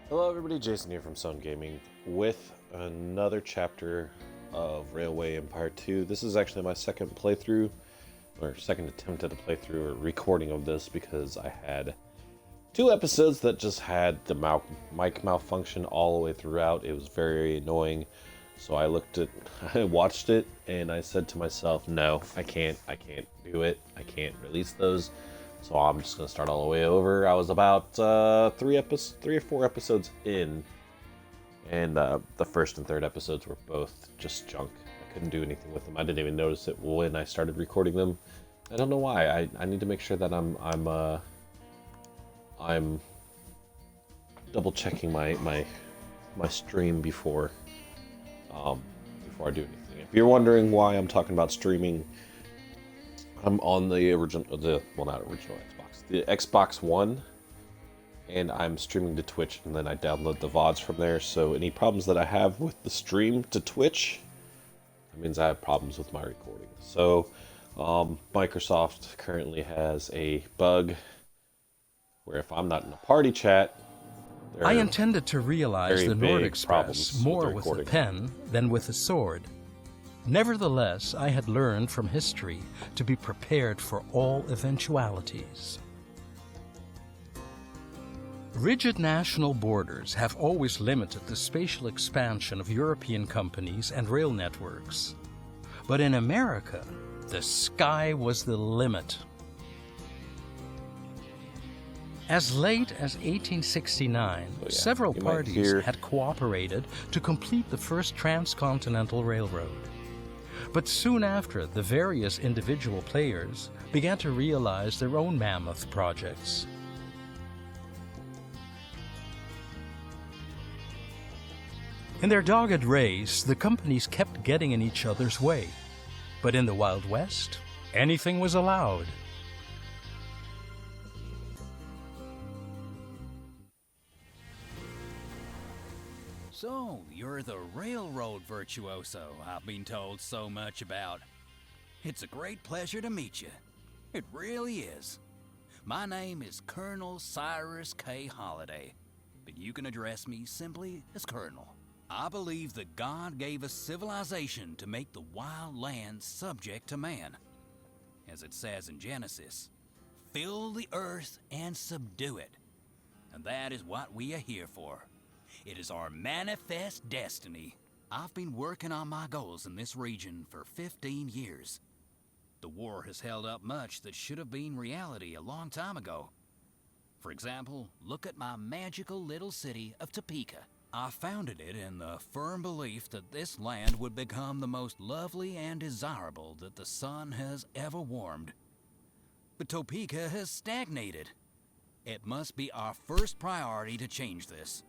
Hello everybody, Jason here from Sone Gaming with another chapter of Railway Empire 2. This is actually my second playthrough, or second attempt at a playthrough or recording of this because I had two episodes that just had the mic malfunction all the way throughout. It was very annoying. So I watched it, and I said to myself, no, I can't do it. I can't release those. So I'm just gonna start all the way over. I was about three or four episodes in, and the first and third episodes were both just junk. I couldn't do anything with them. I didn't even notice it when I started recording them. I don't know why. I need to make sure that I'm double checking my stream before I do anything. If you're wondering why I'm talking about streaming, I'm on the not original Xbox, the Xbox One, and I'm streaming to Twitch, and then I download the VODs from there. So any problems that I have with the stream to Twitch, that means I have problems with my recording. So Microsoft currently has a bug where if I'm not in a party chat, I intended to realize the Nord Express more with a pen than with a sword. Nevertheless, I had learned from history to be prepared for all eventualities. Rigid national borders have always limited the spatial expansion of European companies and rail networks. But in America, the sky was the limit. As late as 1869, several parties had cooperated to complete the first transcontinental railroad. But soon after, the various individual players began to realize their own mammoth projects. In their dogged race, the companies kept getting in each other's way. But in the Wild West, anything was allowed. So, you're the railroad virtuoso I've been told so much about. It's a great pleasure to meet you. It really is. My name is Colonel Cyrus K. Holliday, but you can address me simply as Colonel. I believe that God gave us civilization to make the wild lands subject to man. As it says in Genesis, fill the earth and subdue it. And that is what we are here for. It is our manifest destiny. I've been working on my goals in this region for 15 years. The war has held up much that should have been reality a long time ago. For example, look at my magical little city of Topeka. I founded it in the firm belief that this land would become the most lovely and desirable that the sun has ever warmed. But Topeka has stagnated. It must be our first priority to change this.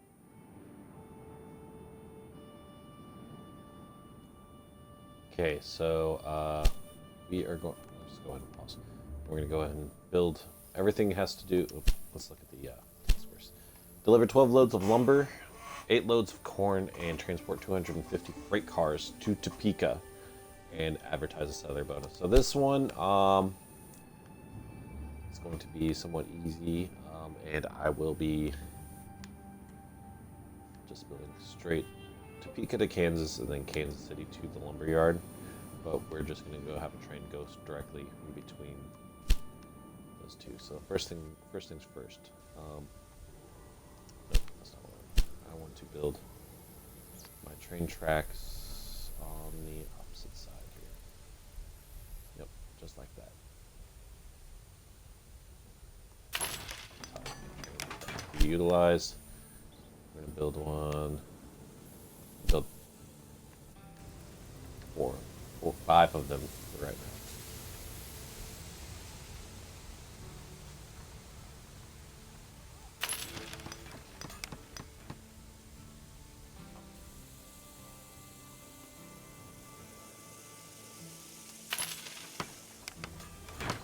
Okay, so we are going. Let's go ahead and pause. We're going to go ahead and build. Everything has to do. Let's look at the task first. Deliver 12 loads of lumber, 8 loads of corn, and transport 250 freight cars to Topeka, and advertise a seller bonus. So this one, it's going to be somewhat easy, and I will be just building straight Topeka to Kansas, and then Kansas City to the lumber yard. But we're just going to go have a train go directly in between those two. So first things first. Nope, that's not what I want to build. My train tracks on the opposite side here. Yep, just like that. Be utilized. We're going to build one. Build 5 of them right now.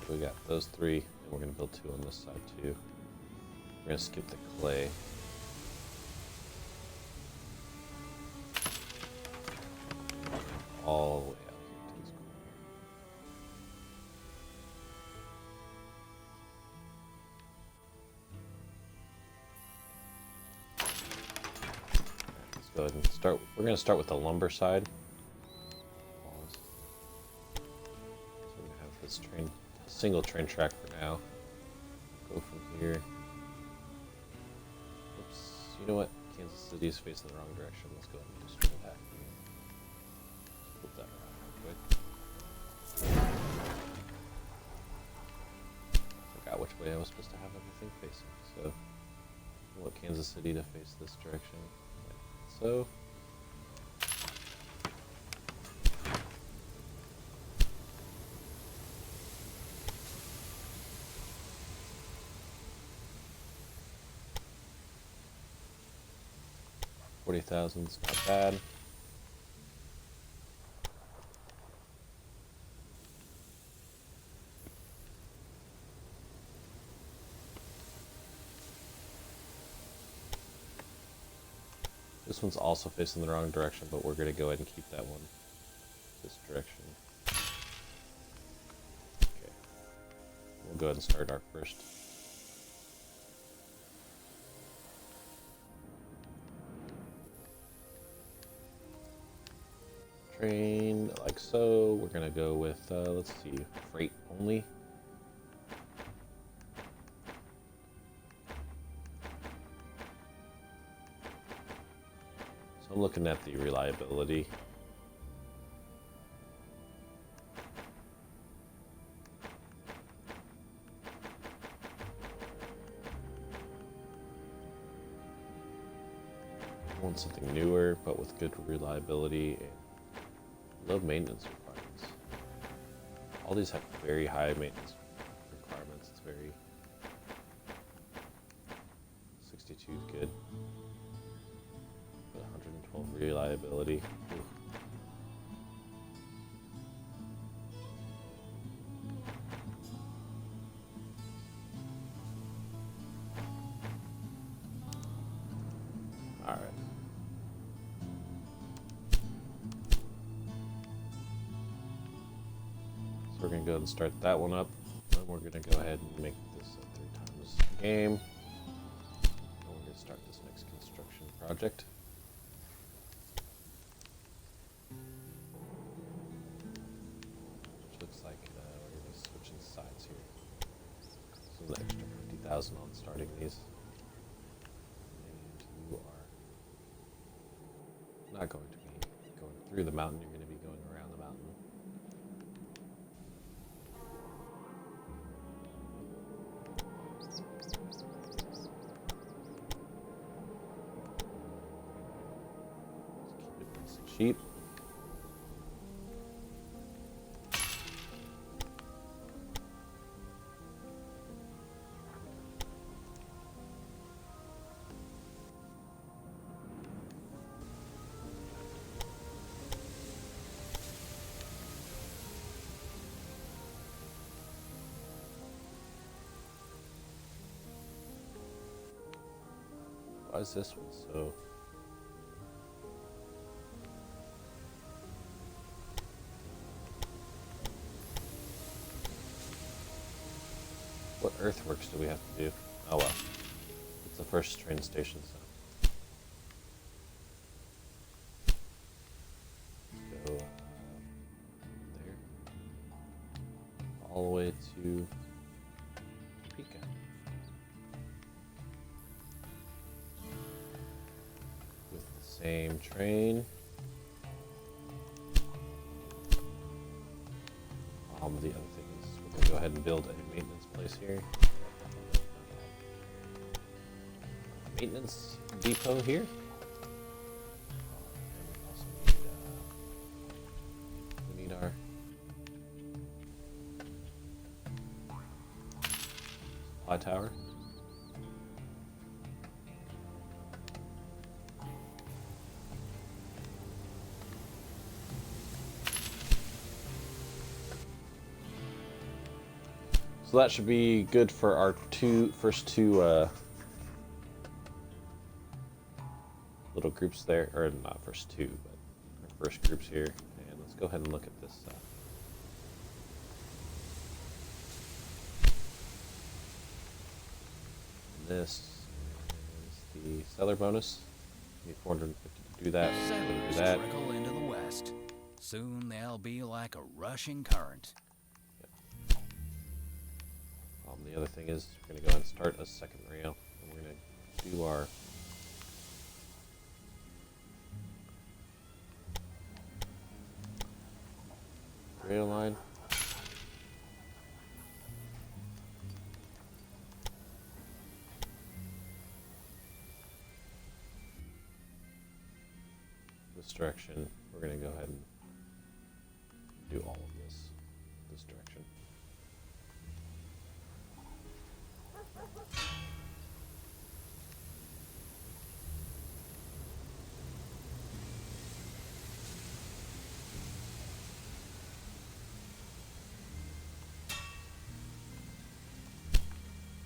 So we got those 3, and we're going to build 2 on this side too. We're going to skip the clay. All the way out here to this corner. go ahead and start. We're going to start with the lumber side. So we're going to have this train, single train track for now. Go from here. Oops. You know what? Kansas City is facing the wrong direction. Let's go ahead and just straight back. Flip that around real quick. Forgot which way I was supposed to have everything facing. So I want Kansas City to face this direction, like so. $40,000's not bad. This one's also facing the wrong direction, but we're going to go ahead and keep that one this direction. Okay. We'll go ahead and start our first. Train, like so. We're going to go with, let's see, freight only. I'm looking at the reliability. I want something newer, but with good reliability and low maintenance requirements. All these have very high maintenance requirements. It's very 62 is good. 112 reliability. Ooh. All right. So we're gonna go ahead and start that one up. Then we're gonna go ahead and make this a 3 times game. And we're gonna start this next construction project. An extra 50,000 on starting these. And you are not going to be going through the mountain, you're going to be going around the mountain. Let's keep it nice and cheap. Why is this one so... What earthworks do we have to do? Oh well. It's the first train station, so... Let's go there. All the way to... Pika. Same train. The other thing is we're going to go ahead and build a maintenance place here. Maintenance depot here. And we also need our supply tower. So that should be good for our first two little groups there, or not first two, but our first groups here. And let's go ahead and look at this. This is the seller bonus. Need 450 to do that. Settlers Do that. trickle into the west. Soon they'll be like a rushing current. The other thing is we're going to go and start a second rail. And we're going to do our rail line. This direction, we're going to go ahead and do all of this direction.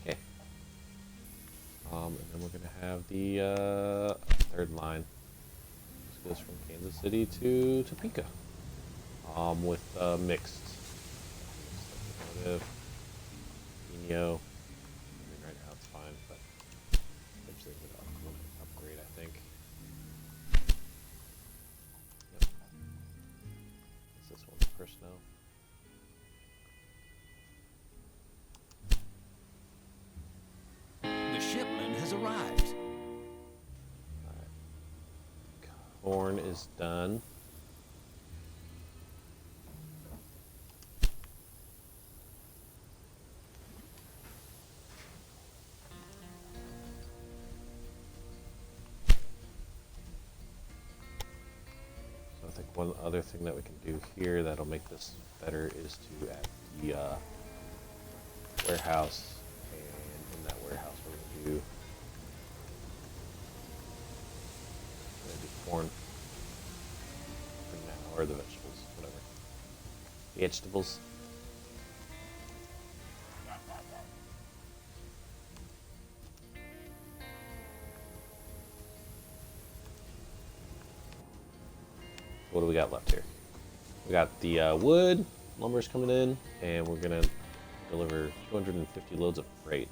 Okay. And then we're going to have the third line. This goes from Kansas City to Topeka. With mixed automotive, Neo. I mean, right now it's fine, but eventually we'll upgrade, I think. Yep. This one's personnel. The shipment has arrived. Alright. Corn is done. I think one other thing that we can do here that'll make this better is to add the warehouse, and in that warehouse we're going to do corn for now, or the vegetables, whatever. The vegetables. What do we got left here? We got the wood, lumber's coming in, and we're gonna deliver 250 loads of freight.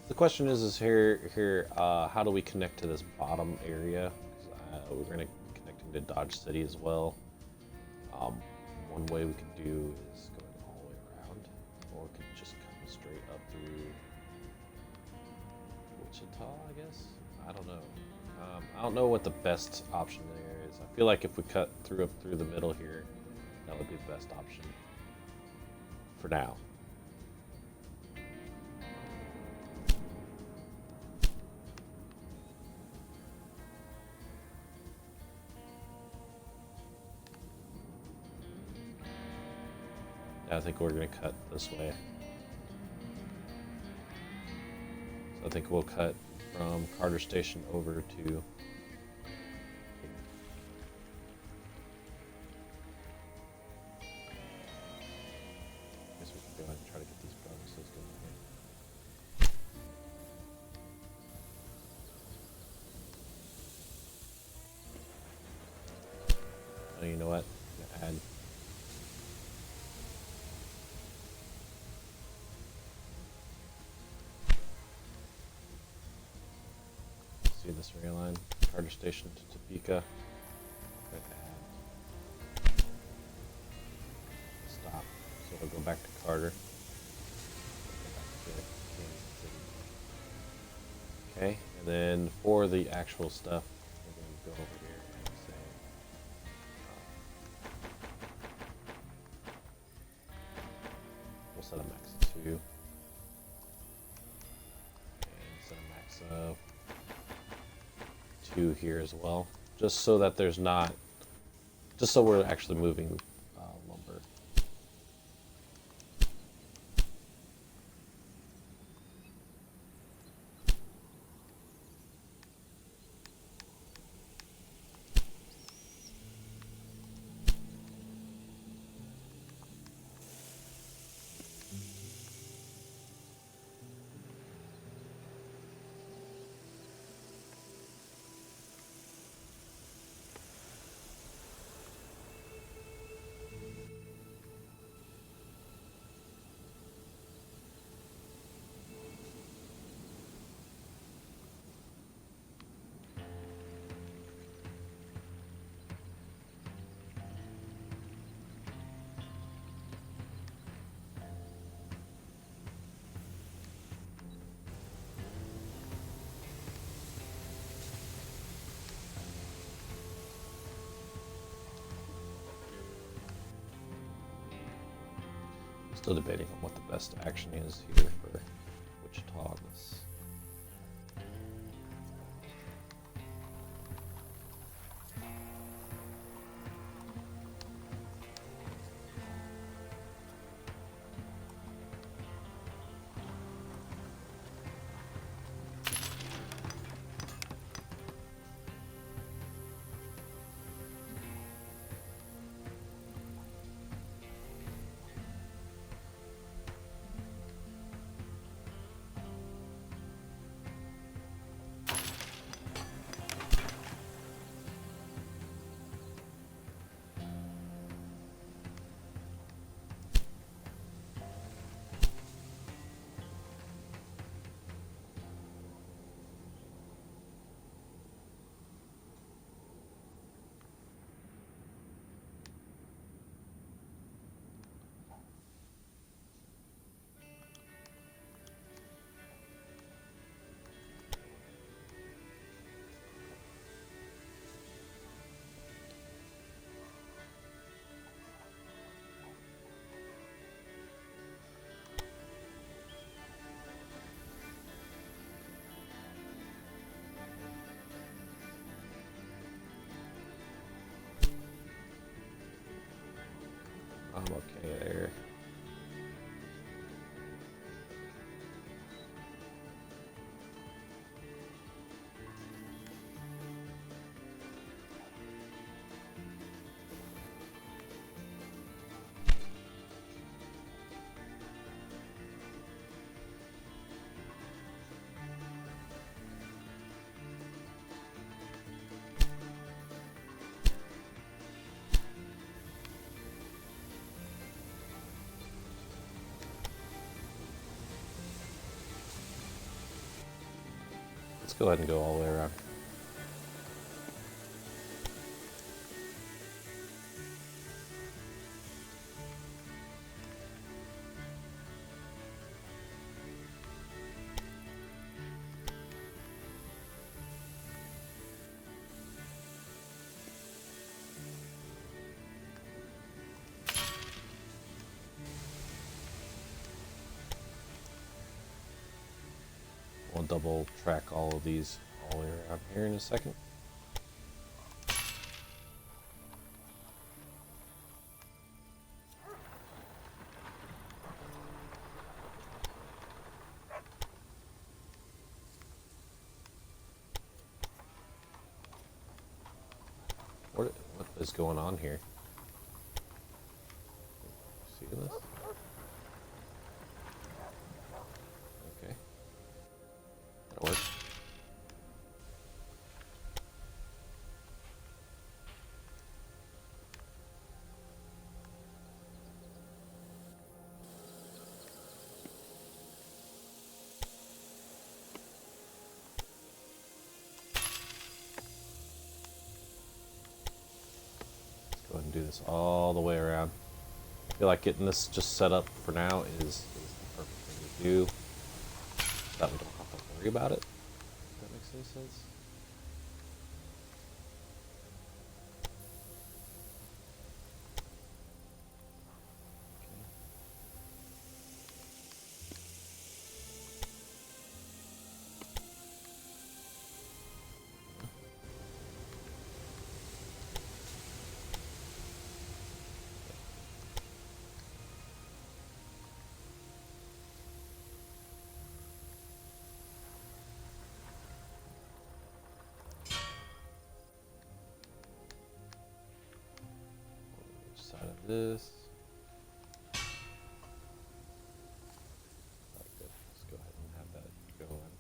The question is here, how do we connect to this bottom area? We're going to be connecting to Dodge City as well. One way we could do is going all the way around, or we could just come straight up through Wichita, I guess? I don't know. I don't know what the best option there is. I feel like if we cut through up through the middle here, that would be the best option for now. I think we're going to cut this way. So I think we'll cut from Carter Station over to... I guess we can go ahead and try to get these bonuses going here. Oh, you know what? I'm going to add... See this rail line, Carter Station to Topeka. Stop. So it'll go back to Carter. Go back to Kansas City. Okay, and then for the actual stuff, we're going to go over here and say we'll set a max of 2 and set a max of 2 here as well, just so that there's not, just so we're actually moving lumber. Still debating on what the best action is here for Wichita. I'm okay there. Let's go ahead and go all the way around. We'll double track all of these all the way around here in a second. What is going on here? See this? Okay. That works. Go ahead and do this all the way around. I feel like getting this just set up for now is the perfect thing to do. That we don't have to worry about it. If that makes any sense. Side of this. Alright, good. Let's go ahead and have that going.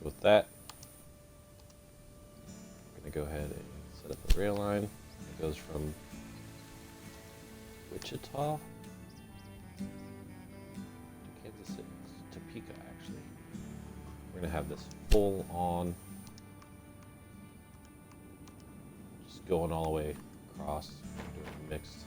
with that, I'm going to go ahead and set up a rail line. It goes from Wichita to Kansas City, Topeka actually. We're going to have this full on, just going all the way across, doing mixed.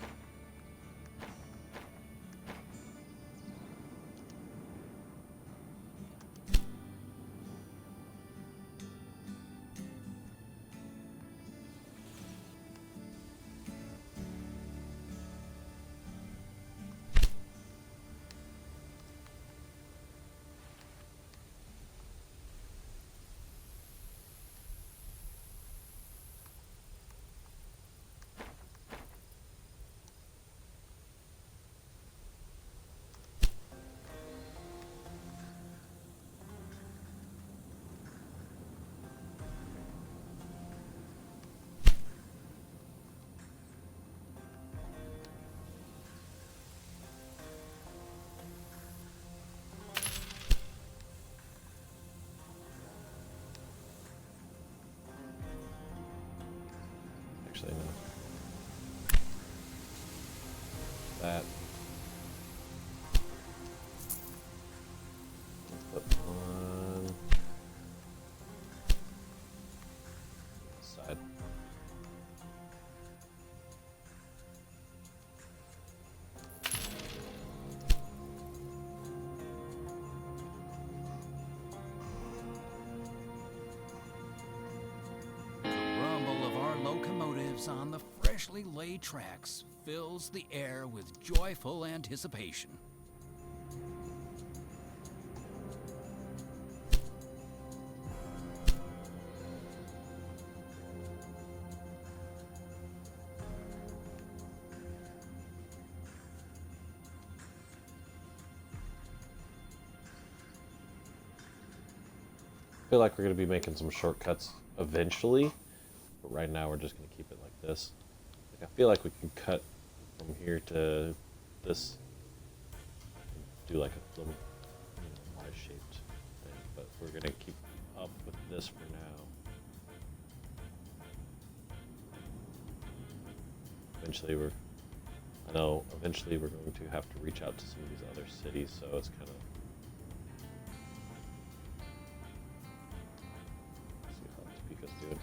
Actually, no. That. Put on this side. Locomotives on the freshly laid tracks fills the air with joyful anticipation. I feel like we're going to be making some shortcuts eventually. But right now we're just going to keep it like this. Like, I feel like we can cut from here to this. Do like a little Y-shaped thing. But we're going to keep up with this for now. Eventually we're going to have to reach out to some of these other cities. So it's kind of... see how Topeka's doing.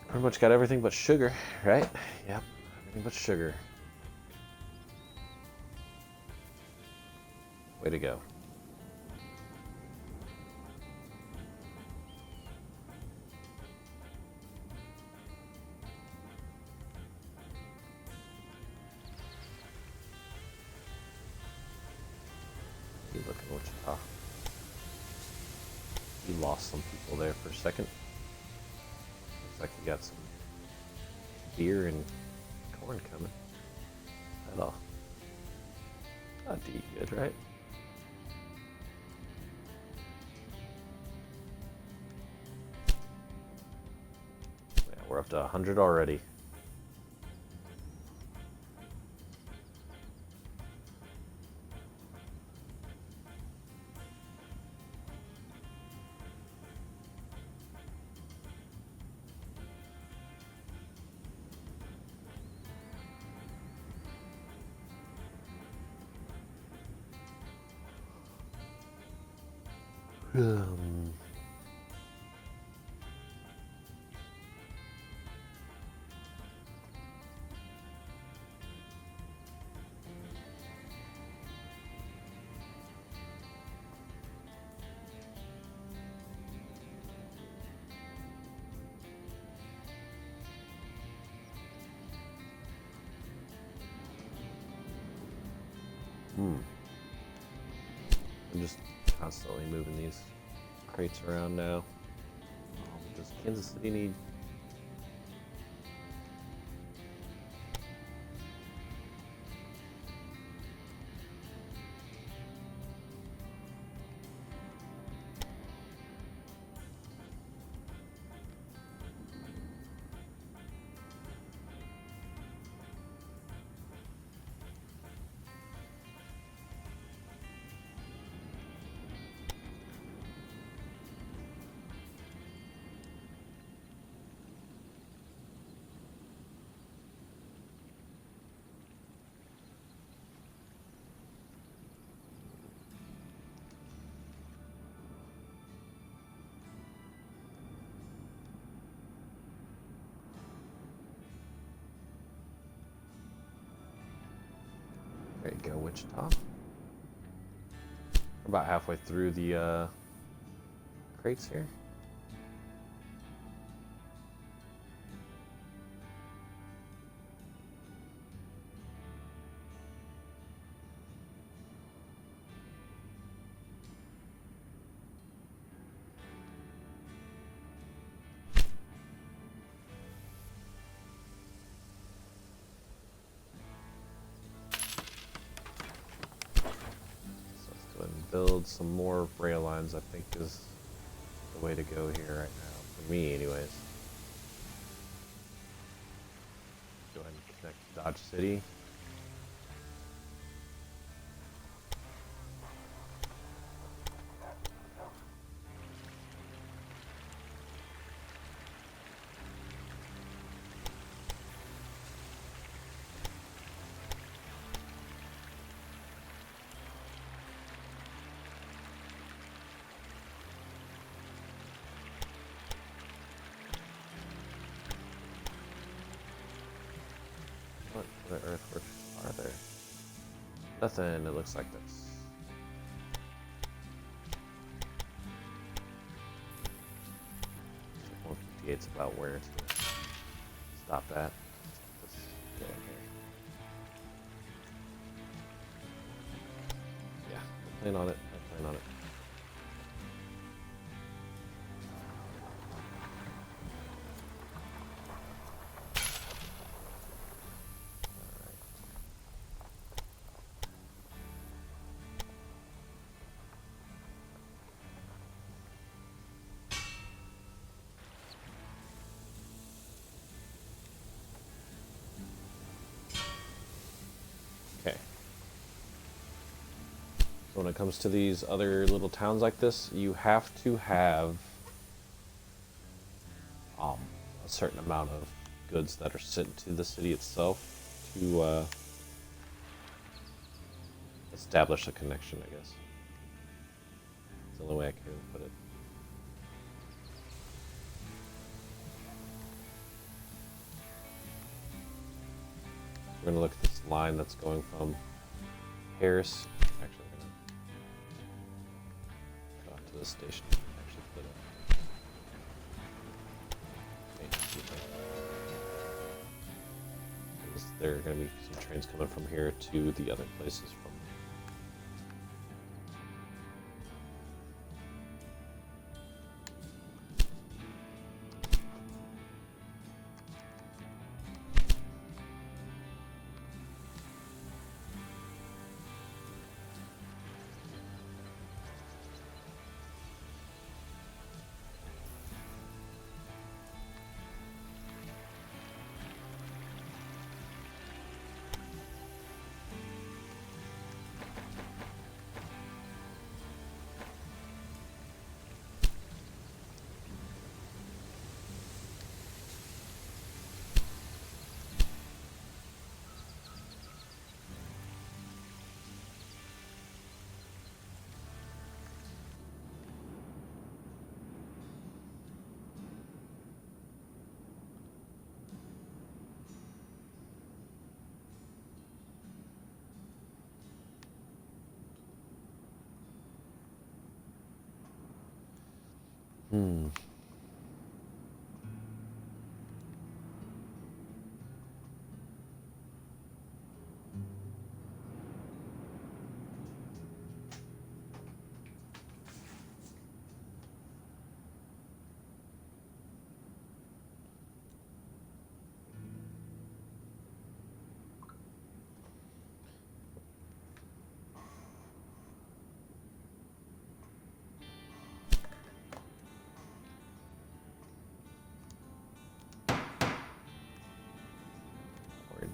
Pretty much got everything but sugar, right? Yep, everything but sugar. Way to go. You look at Wichita. You lost some people there for a second. Looks like you got some beer and corn coming. That'll do you good, right? Yeah, we're up to 100 already. I'm just constantly moving these crates around now. Does Kansas City need... There you go, Wichita. We're about halfway through the crates here. Build some more rail lines, I think, is the way to go here right now. For me, anyways. Go ahead and connect to Dodge City. What other earthworks are there? Nothing, it looks like this. 158's about where it's going to stop at. Let's go in here. Yeah, I plan on it. I plan on it. Okay. So when it comes to these other little towns like this, you have to have a certain amount of goods that are sent to the city itself to establish a connection, I guess. It's the only way I can really put it. We're going to look at this line that's going from Harris. Actually, I'm going to go out to the station. Actually, put it. There are going to be some trains coming from here to the other places from.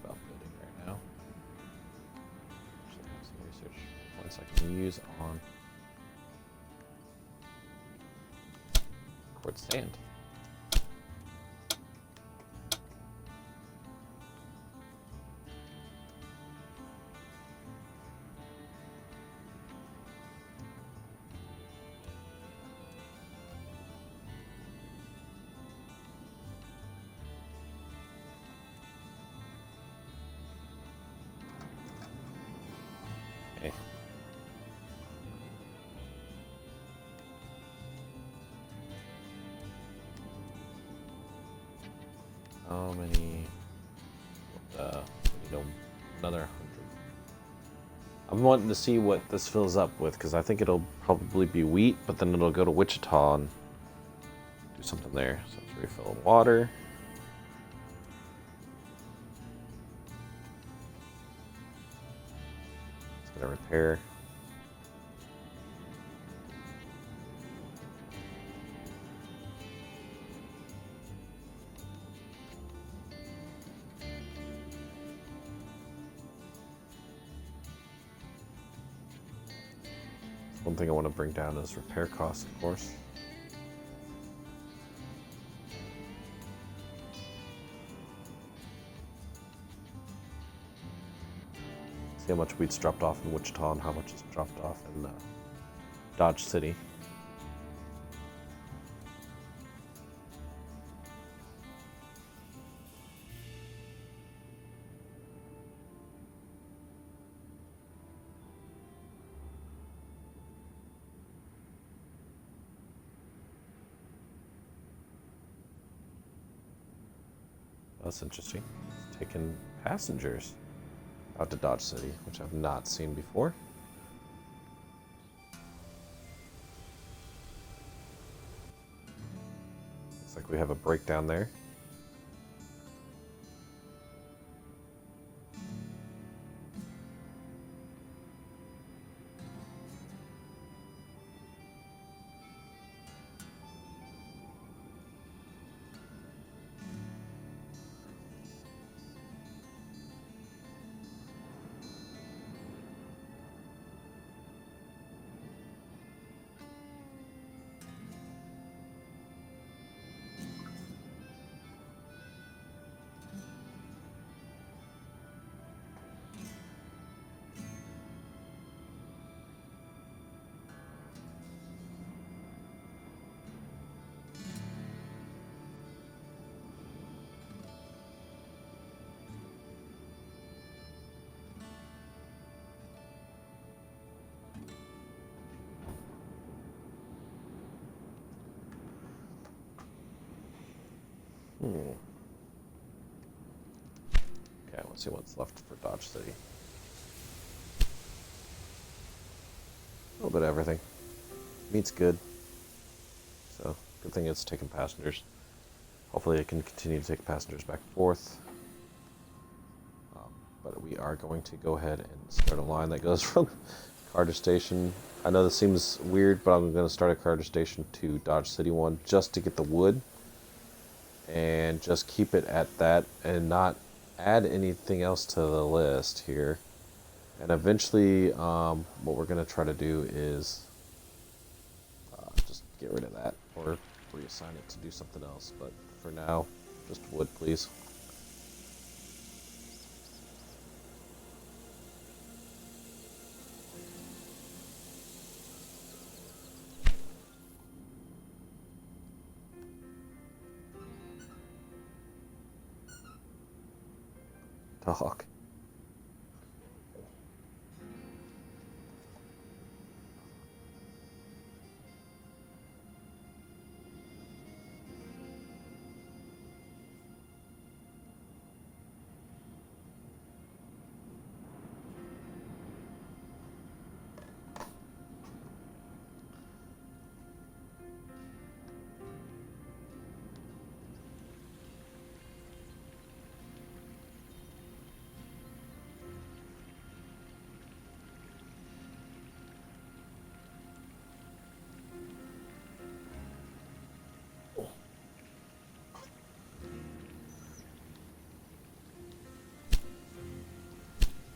About building right now. Actually, I have some research points I can use on quartz sand. How many? You know, another 100. I'm wanting to see what this fills up with because I think it'll probably be wheat, but then it'll go to Wichita and do something there. So let's refill water. It's gonna repair. One thing I want to bring down is repair costs, of course. See how much wheat's dropped off in Wichita and how much is dropped off in Dodge City. That's interesting. It's taking passengers out to Dodge City, which I've not seen before. Looks like we have a breakdown there. Okay, let's see what's left for Dodge City. A little bit of everything. Meat's good. So, good thing it's taking passengers. Hopefully it can continue to take passengers back and forth. But we are going to go ahead and start a line that goes from Carter Station. I know this seems weird, but I'm going to start at Carter Station to Dodge City 1 just to get the wood. And just keep it at that and not add anything else to the list here. And eventually, what we're going to try to do is just get rid of that or reassign it to do something else. But for now, just wood, please. Dog.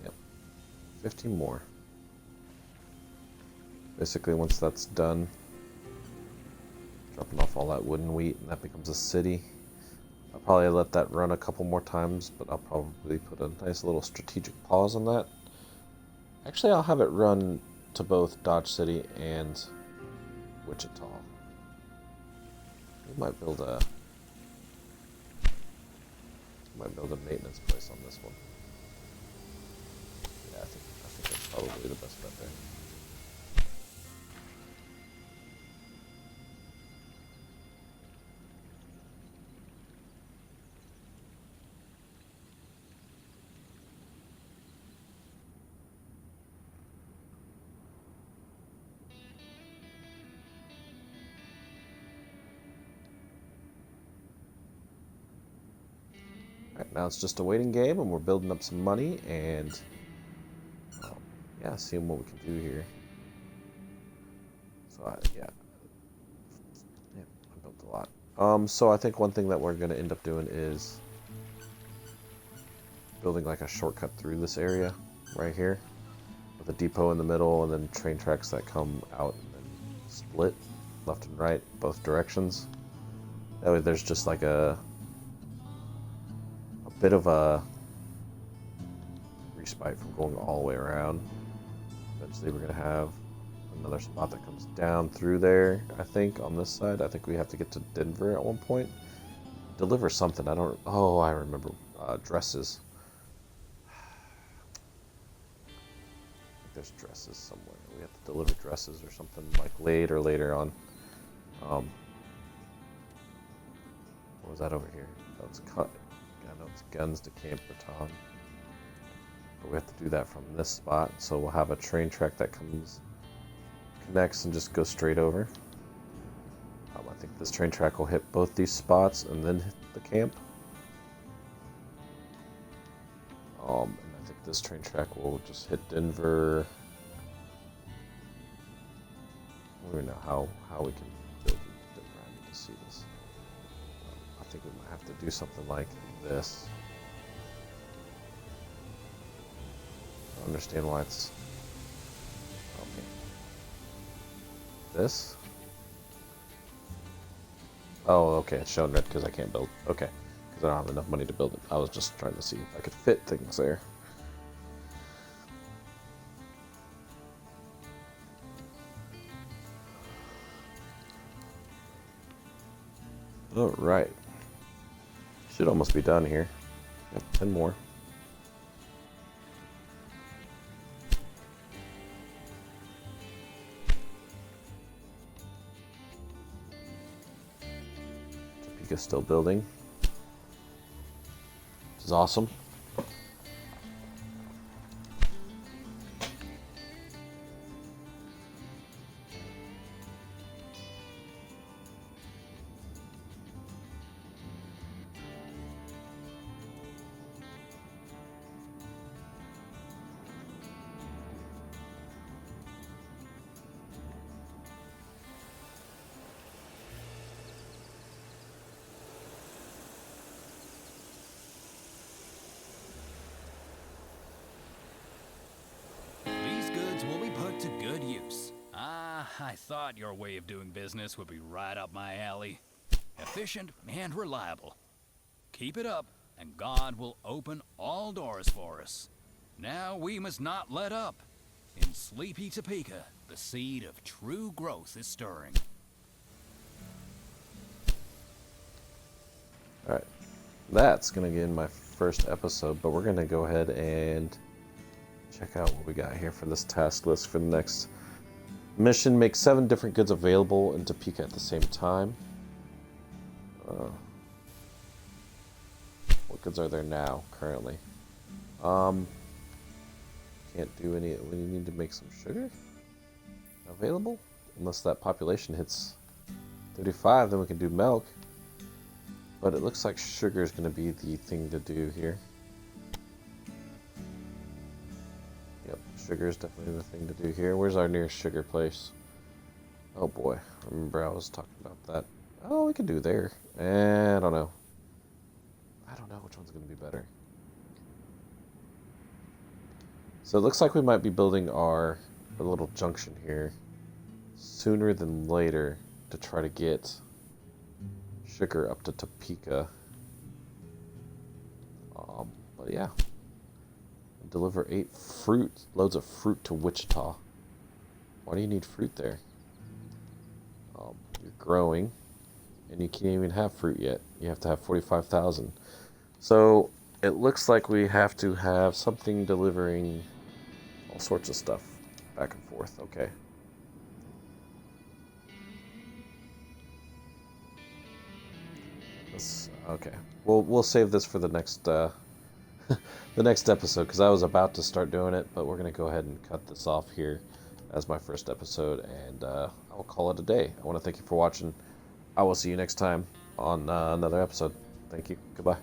Yep. 15 more. Basically, once that's done, dropping off all that wood and wheat, and that becomes a city. I'll probably let that run a couple more times, but I'll probably put a nice little strategic pause on that. Actually, I'll have it run to both Dodge City and Wichita. We might build a maintenance place on this one. Yeah, I think that's probably the best bet there. Alright, now it's just a waiting game, and we're building up some money, and yeah, seeing what we can do here. So, yeah, I built a lot. So I think one thing that we're going to end up doing is building like a shortcut through this area right here, with a depot in the middle, and then train tracks that come out and then split left and right, both directions. That way there's just like a bit of a respite from going all the way around. Eventually we're going to have another spot that comes down through there, I think, on this side. I think we have to get to Denver at one point. Deliver something. I remember. Dresses. There's dresses somewhere. We have to deliver dresses or something like later on. What was that over here? That was cut. I know it's guns to Camp Breton. But we have to do that from this spot. So we'll have a train track that connects and just goes straight over. I think this train track will hit both these spots and then hit the camp. And I think this train track will just hit Denver. I don't even know how we can build Denver. I need to see this. I think we might have to do something like this. I don't understand why it's okay. This. Oh, okay, it's showing red because I can't build. Okay, because I don't have enough money to build it. I was just trying to see if I could fit things there. Alright. Should almost be done here. Got 10 more. Topeka's still building. Which is awesome. To good use. I thought your way of doing business would be right up my alley. Efficient and reliable. Keep it up, and God will open all doors for us. Now we must not let up. In sleepy Topeka, the seed of true growth is stirring. Alright, that's going to get in my first episode, but we're going to go ahead and check out what we got here for this task list for the next mission. Make 7 different goods available in Topeka at the same time. What goods are there now, currently? Can't do any. We need to make some sugar available. Unless that population hits 35, then we can do milk. But it looks like sugar is going to be the thing to do here. Sugar is definitely the thing to do here. Where's our nearest sugar place? Oh boy, remember I was talking about that. Oh, we can do there. I don't know. I don't know which one's going to be better. So it looks like we might be building our little junction here sooner than later to try to get sugar up to Topeka. But yeah. Deliver 8 loads of fruit to Wichita. Why do you need fruit there? You're growing, and you can't even have fruit yet. You have to have 45,000. So it looks like we have to have something delivering all sorts of stuff back and forth. Okay. Okay. We'll save this for the next the next episode, because I was about to start doing it, but we're gonna go ahead and cut this off here as my first episode, and I'll call it a day. I want to thank you for watching. I will see you next time on another episode. Thank you. Goodbye.